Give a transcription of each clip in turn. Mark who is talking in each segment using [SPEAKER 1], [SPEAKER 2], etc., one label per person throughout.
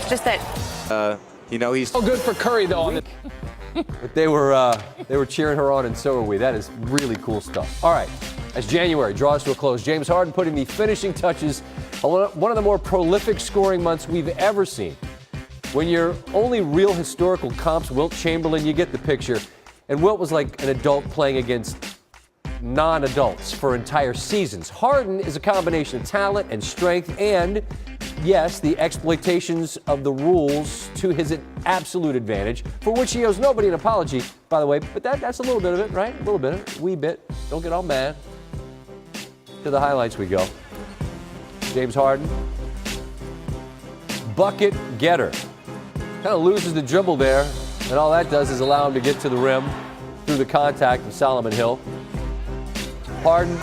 [SPEAKER 1] Just that.
[SPEAKER 2] He's
[SPEAKER 3] Oh, good for Curry, though.
[SPEAKER 4] But they were cheering her on, and so are we. That is really cool stuff. All right, as January draws to a close, James Harden putting the finishing touches on one of the more prolific scoring months we've ever seen. When your only real historical comp's Wilt Chamberlain, you get the picture. And Wilt was like an adult playing against non-adults for entire seasons. Harden is a combination of talent and strength and, yes, the exploitations of the rules to his absolute advantage, for which he owes nobody an apology, by the way. But that's a little bit of it, right? A little bit, a wee bit. Don't get all mad. To the highlights we go. James Harden, bucket getter. Kind of loses the dribble there, and all that does is allow him to get to the rim through the contact of Solomon Hill. Harden.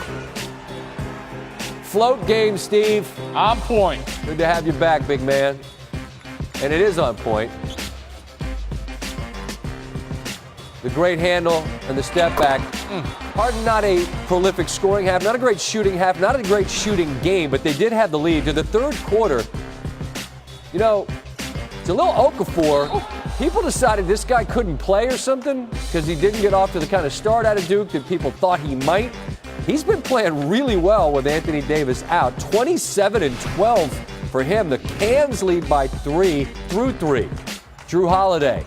[SPEAKER 4] Float game, Steve.
[SPEAKER 3] On point.
[SPEAKER 4] Good to have you back, big man. And it is on point. The great handle and the step back. Harden, not a prolific scoring half, not a great shooting half, not a great shooting game, but they did have the lead. To the third quarter, you know, it's a little Okafor. People decided this guy couldn't play or something because he didn't get off to the kind of start out of Duke that people thought he might. He's been playing really well with Anthony Davis out. 27 and 12 for him. The Cans lead by 3 through 3. Drew Holiday.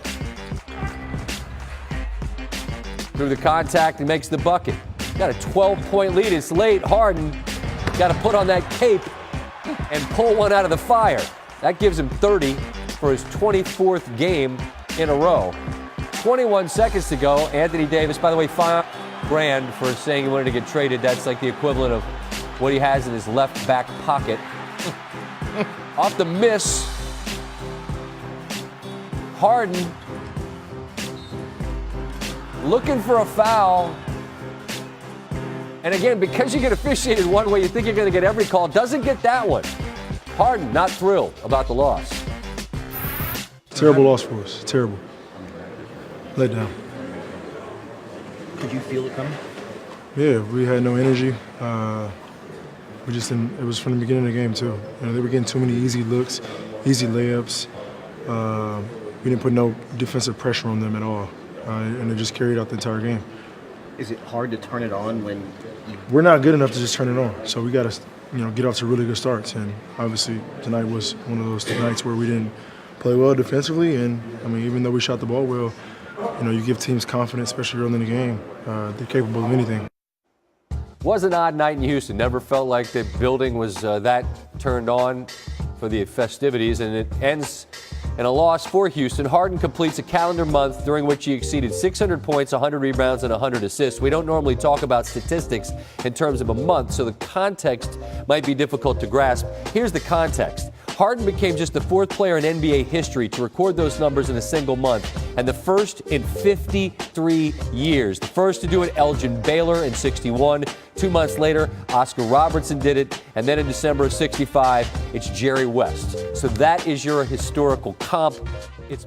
[SPEAKER 4] Through the contact and makes the bucket. Got a 12-point lead. It's late. Harden got to put on that cape and pull one out of the fire. That gives him 30 for his 24th game in a row. 21 seconds to go. Anthony Davis, by the way, $5 grand for saying he wanted to get traded. That's like the equivalent of what he has in his left back pocket. Off the miss. Harden looking for a foul. And again, because you get officiated one way, you think you're going to get every call. Doesn't get that one. Harden not thrilled about the loss.
[SPEAKER 5] Terrible loss for us. Terrible. Let down.
[SPEAKER 6] Could you feel it coming?
[SPEAKER 5] Yeah, we had no energy. We just didn't. It was from the beginning of the game too. You know, they were getting too many easy looks, easy layups. We didn't put no defensive pressure on them at all, and it just carried out the entire game.
[SPEAKER 6] Is it hard to turn it on when
[SPEAKER 5] we're not good enough to just turn it on? So we got to, get off to really good starts. And obviously tonight was one of those nights where we didn't play well defensively. And I mean, even though we shot the ball well, you give teams confidence, especially early in the game. They're capable of anything.
[SPEAKER 4] Was an odd night in Houston. Never felt like the building was that turned on for the festivities, and it ends in a loss for Houston. Harden completes a calendar month during which he exceeded 600 points, 100 rebounds, and 100 assists. We don't normally talk about statistics in terms of a month, so the context might be difficult to grasp. Here's the context. Harden became just the fourth player in NBA history to record those numbers in a single month, and the first in 53 years. The first to do it, Elgin Baylor in 61. 2 months later, Oscar Robertson did it, and then in December of 65, it's Jerry West. So that is your historical comp. It's